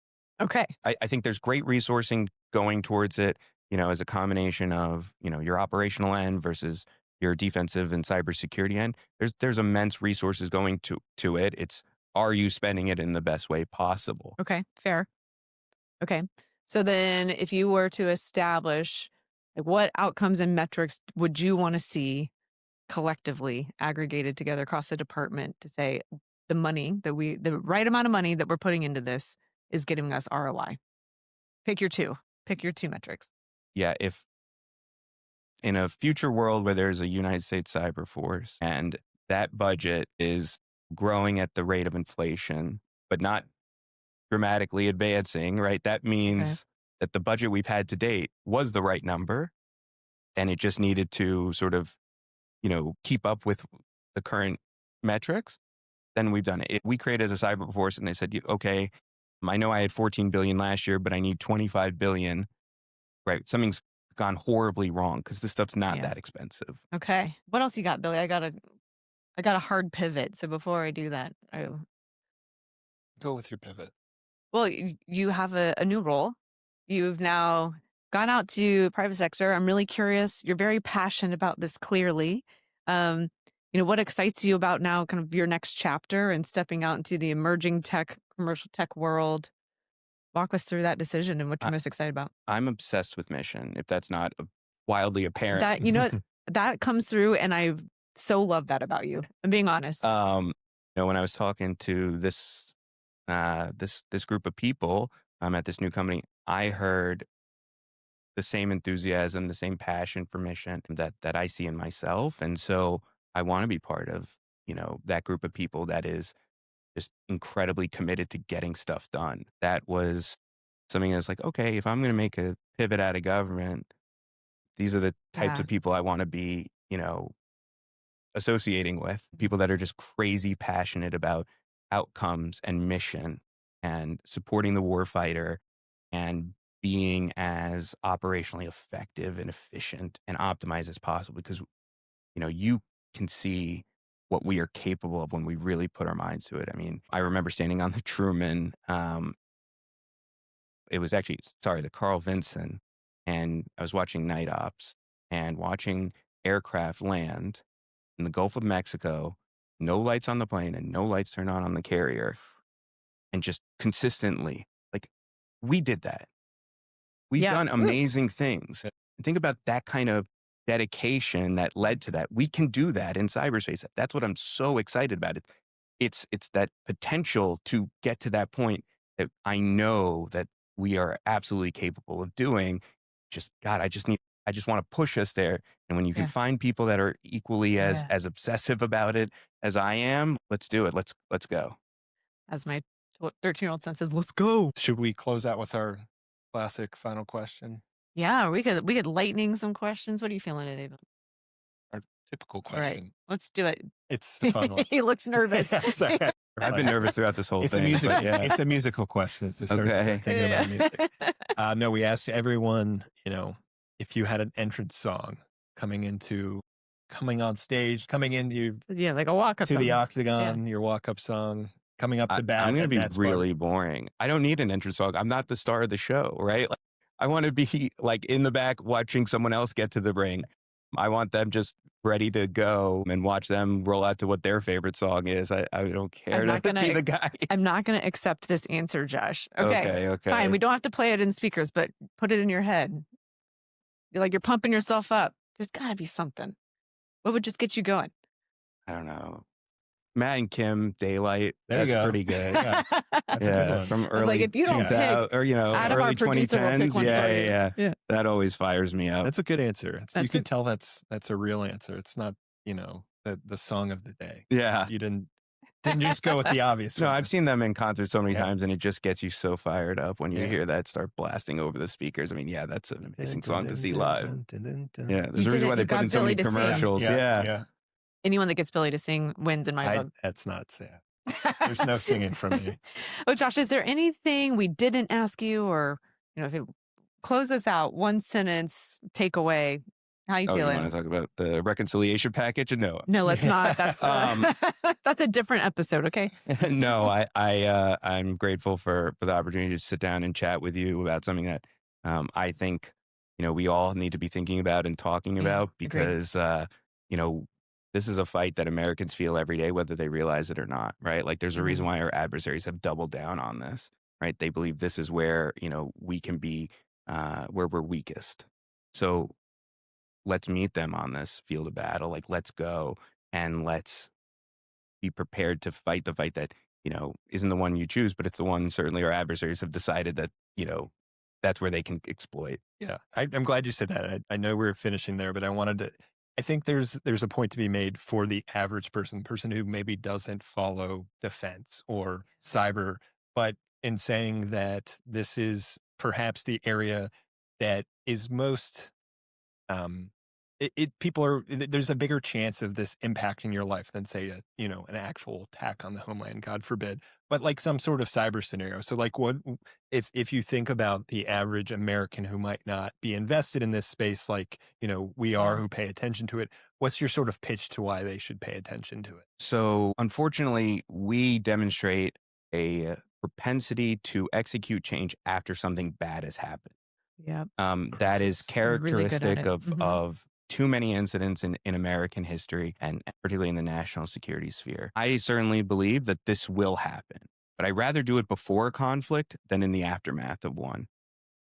[SPEAKER 2] Okay.
[SPEAKER 3] I think there's great resourcing going towards it, as a combination of, your operational end versus your defensive and cybersecurity end. There's immense resources going to it. It's, are you spending it in the best way possible?
[SPEAKER 2] Okay. Fair. Okay. So then if you were to establish, like, what outcomes and metrics would you wanna see collectively aggregated together across the department to say the right amount of money that we're putting into this is getting us ROI? Pick your 2. Pick your 2 metrics.
[SPEAKER 3] Yeah, if in a future world where there's a United States cyber force and that budget is growing at the rate of inflation, but not dramatically advancing, right? That
[SPEAKER 2] Okay.
[SPEAKER 3] means that the budget we've had to date was the right number and it just needed to sort of, keep up with the current metrics. Then we've done it. If we created a cyber force and they said, okay, I know I had 14 billion last year, but I need 25 billion, right? Something's gone horribly wrong because this stuff's not
[SPEAKER 2] Yeah.
[SPEAKER 3] that expensive.
[SPEAKER 2] Okay. What else you got, Billy? I got a hard pivot. So before I do that,
[SPEAKER 1] Go with your pivot.
[SPEAKER 2] well, you have a new role. You've now gone out to private sector. I'm really curious. You're very passionate about this clearly. Um, what excites you about now kind of your next chapter and stepping out into the emerging tech, commercial tech world? Walk us through that decision and what
[SPEAKER 3] I,
[SPEAKER 2] you're most excited about.
[SPEAKER 3] I'm obsessed with mission, if that's not wildly apparent.
[SPEAKER 2] That, that comes through and I so love that about you. I'm being honest.
[SPEAKER 3] Um, when I was talking to this group of people at this new company, I heard the same enthusiasm, the same passion for mission that I see in myself. And so I want to be part of, that group of people that is just incredibly committed to getting stuff done. That was something that's like, okay, if I'm going to make a pivot out of government, these are the types
[SPEAKER 2] Yeah.
[SPEAKER 3] of people I want to be, associating with. People that are just crazy passionate about outcomes and mission and supporting the warfighter and being as operationally effective and efficient and optimized as possible because you can see what we are capable of when we really put our minds to it. I mean, I remember standing on the Truman, it was actually, sorry, the Carl Vinson, and I was watching night ops and watching aircraft land in the Gulf of Mexico, no lights on the plane and no lights turned on the carrier, and just consistently, like, we did that. We've
[SPEAKER 2] Yeah.
[SPEAKER 3] done
[SPEAKER 2] Woo.
[SPEAKER 3] amazing things. And think about that kind of dedication that led to that. We can do that in cyberspace. That's what I'm so excited about. It's that potential to get to that point that I know that we are absolutely capable of doing. Just God, I just want to push us there. And when you can
[SPEAKER 2] Yeah.
[SPEAKER 3] find people that are equally as
[SPEAKER 2] Yeah.
[SPEAKER 3] as obsessive about it as I am, let's do it. Let's go.
[SPEAKER 2] As my 13-year-old son says, let's go.
[SPEAKER 1] Should we close out with our classic final question?
[SPEAKER 2] Yeah, we could lightning some questions. What are you feeling today, Bill?
[SPEAKER 1] Our typical
[SPEAKER 2] All right,
[SPEAKER 1] question.
[SPEAKER 2] let's do it.
[SPEAKER 1] It's a fun one.
[SPEAKER 2] He looks nervous.
[SPEAKER 1] Yeah, sorry.
[SPEAKER 3] I've been nervous throughout this whole
[SPEAKER 1] It's a
[SPEAKER 3] thing.
[SPEAKER 1] music.
[SPEAKER 3] But yeah.
[SPEAKER 1] It's a musical question. It's to start
[SPEAKER 3] Okay.
[SPEAKER 1] thinking
[SPEAKER 2] Yeah.
[SPEAKER 1] about music. No, we asked everyone. If you had an entrance song coming on stage, coming into
[SPEAKER 2] Yeah, like a walk up
[SPEAKER 1] to the
[SPEAKER 2] song.
[SPEAKER 1] octagon, your walk up song, coming up to bat.
[SPEAKER 3] I'm going to
[SPEAKER 1] at
[SPEAKER 3] be
[SPEAKER 1] Nat's bar.
[SPEAKER 3] really boring. I don't need an entrance song. I'm not the star of the show, right? Like, I want to be like in the back watching someone else get to the ring. I want them just ready to go and watch them roll out to what their favorite song is. I don't care
[SPEAKER 2] I'm not
[SPEAKER 3] to be
[SPEAKER 2] gonna
[SPEAKER 3] the guy.
[SPEAKER 2] I'm not gonna accept this answer, Josh. Okay.
[SPEAKER 3] Okay.
[SPEAKER 2] Fine. We don't have to play it in speakers, but put it in your head. You're pumping yourself up. There's gotta be something. What would just get you going?
[SPEAKER 3] I don't know. Matt and Kim, Daylight.
[SPEAKER 1] There you
[SPEAKER 3] That's
[SPEAKER 1] go.
[SPEAKER 3] pretty good.
[SPEAKER 1] Yeah, that's a good one.
[SPEAKER 3] From
[SPEAKER 2] was
[SPEAKER 3] early
[SPEAKER 2] like, if you don't
[SPEAKER 3] 2000 or
[SPEAKER 2] Adam, our
[SPEAKER 3] early
[SPEAKER 2] producer, will pick
[SPEAKER 3] 2010s.
[SPEAKER 2] one for you.
[SPEAKER 3] Yeah.
[SPEAKER 2] Yeah.
[SPEAKER 3] That always fires me up.
[SPEAKER 1] That's a good answer. You
[SPEAKER 2] That's
[SPEAKER 1] can
[SPEAKER 2] it.
[SPEAKER 1] tell that's a real answer. It's not the song of the day.
[SPEAKER 3] Yeah.
[SPEAKER 1] You didn't just go with the obvious
[SPEAKER 3] No,
[SPEAKER 1] one.
[SPEAKER 3] I've seen them in concert so many
[SPEAKER 1] Yeah.
[SPEAKER 3] times, and it just gets you so fired up when you
[SPEAKER 1] Yeah.
[SPEAKER 3] hear that start blasting over the speakers. I mean, yeah, that's an amazing song to see live. Yeah,
[SPEAKER 2] You
[SPEAKER 3] there's a
[SPEAKER 2] did
[SPEAKER 3] reason
[SPEAKER 2] it.
[SPEAKER 3] why they
[SPEAKER 2] You
[SPEAKER 3] put
[SPEAKER 2] got
[SPEAKER 3] in so
[SPEAKER 2] Billy
[SPEAKER 3] many
[SPEAKER 2] to sing.
[SPEAKER 3] commercials. Yeah.
[SPEAKER 2] Anyone that gets Billy to sing wins in my book.
[SPEAKER 1] That's not sad. There's no singing from me.
[SPEAKER 2] Oh, Josh, is there anything we didn't ask you, or if it close us out, one sentence takeaway? How you
[SPEAKER 3] Oh, you want
[SPEAKER 2] feeling?
[SPEAKER 3] to talk about the reconciliation package? No,
[SPEAKER 2] No, let's not. That's that's a different episode. Okay.
[SPEAKER 3] no. I'm grateful for the opportunity to sit down and chat with you about something that I think we all need to be thinking about and talking
[SPEAKER 2] Yeah,
[SPEAKER 3] about
[SPEAKER 2] agreed.
[SPEAKER 3] because this is a fight that Americans feel every day, whether they realize it or not. Right? Like, there's a reason why our adversaries have doubled down on this. right? They believe this is where, we can be, where we're weakest. So let's meet them on this field of battle. Like, let's go and let's be prepared to fight the fight that, isn't the one you choose, but it's the one certainly our adversaries have decided that, that's where they can exploit.
[SPEAKER 1] Yeah, I'm glad you said that. I know we're finishing there, but I think there's a point to be made for the average person who maybe doesn't follow defense or cyber, but in saying that this is perhaps the area that is most people are there's a bigger chance of this impacting your life than say an actual attack on the homeland, God forbid, but like some sort of cyber scenario. So like if you think about the average American who might not be invested in this space, like, we are,
[SPEAKER 2] Yeah.
[SPEAKER 1] who pay attention to it, what's your sort of pitch to why they should pay attention to it?
[SPEAKER 3] So unfortunately, we demonstrate a propensity to execute change after something bad has happened.
[SPEAKER 2] Yep.
[SPEAKER 3] That is
[SPEAKER 1] Crisis.
[SPEAKER 2] We're really good at
[SPEAKER 3] characteristic
[SPEAKER 2] it.
[SPEAKER 3] of too many incidents in American history, and particularly in the national security sphere. I certainly believe that this will happen, but I'd rather do it before a conflict than in the aftermath of one.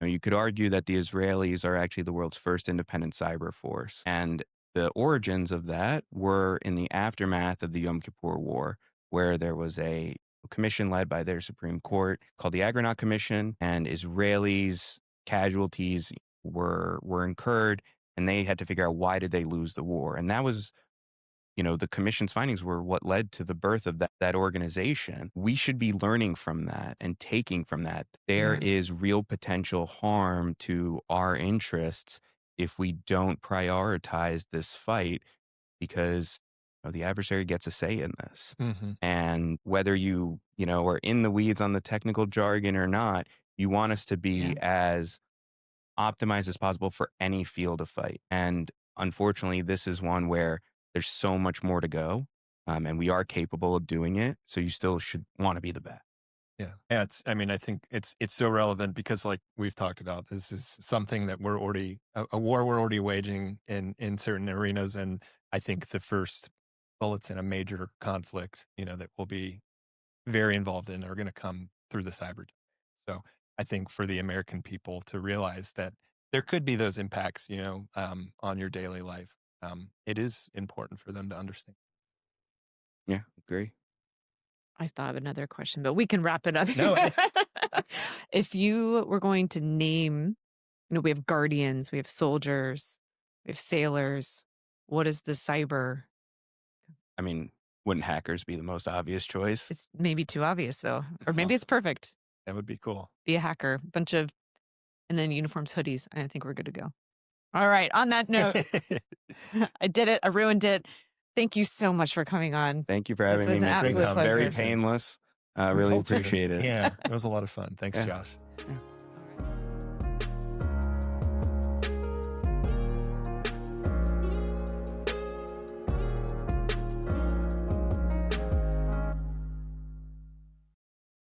[SPEAKER 3] You could argue that the Israelis are actually the world's first independent cyber force. And the origins of that were in the aftermath of the Yom Kippur War, where there was a commission led by their Supreme Court called the Agronaut Commission, and Israelis' casualties were incurred, and they had to figure out why did they lose the war. And that was, the commission's findings were what led to the birth of that organization. We should be learning from that and taking from that. There
[SPEAKER 2] Yeah.
[SPEAKER 3] is real potential harm to our interests if we don't prioritize this fight, because the adversary gets a say in this.
[SPEAKER 1] Hmm.
[SPEAKER 3] And whether are in the weeds on the technical jargon or not, you want us to
[SPEAKER 2] Yeah.
[SPEAKER 3] be as optimized as possible for any field of fight. And unfortunately, this is one where there's so much more to go, and we are capable of doing it. So you still should want to be the best.
[SPEAKER 1] Yeah, I mean, I think it's so relevant because, like we've talked about, this is something that we're already a war we're already waging in certain arenas, and I think the first bullets in a major conflict, that we'll be very involved in are going to come through the cyber domain. So I think for the American people to realize that there could be those impacts, on your daily life, it is important for them to understand.
[SPEAKER 3] Yeah, agree.
[SPEAKER 2] I thought of another question, but we can wrap it up
[SPEAKER 1] No,
[SPEAKER 2] here. If you were going to name, we have guardians, we have soldiers, we have sailors. What is the cyber?
[SPEAKER 3] I mean, wouldn't hackers be the most obvious choice?
[SPEAKER 2] It's maybe too obvious though, or
[SPEAKER 1] that's
[SPEAKER 2] maybe it's
[SPEAKER 1] awesome.
[SPEAKER 2] perfect.
[SPEAKER 1] That would be cool.
[SPEAKER 2] Be a hacker, bunch of, and then uniforms, hoodies. I think we're good to go. All right. On that note, I did it. I ruined it. Thank you so much for coming on.
[SPEAKER 3] Thank you for
[SPEAKER 2] This
[SPEAKER 3] having me,
[SPEAKER 2] was an
[SPEAKER 3] Nick. This
[SPEAKER 2] absolute
[SPEAKER 3] was very
[SPEAKER 2] pleasure.
[SPEAKER 1] conversation.
[SPEAKER 3] painless. I really appreciate it.
[SPEAKER 1] Yeah, it was a lot of fun. Thanks,
[SPEAKER 3] Yeah.
[SPEAKER 1] Josh.
[SPEAKER 3] Yeah.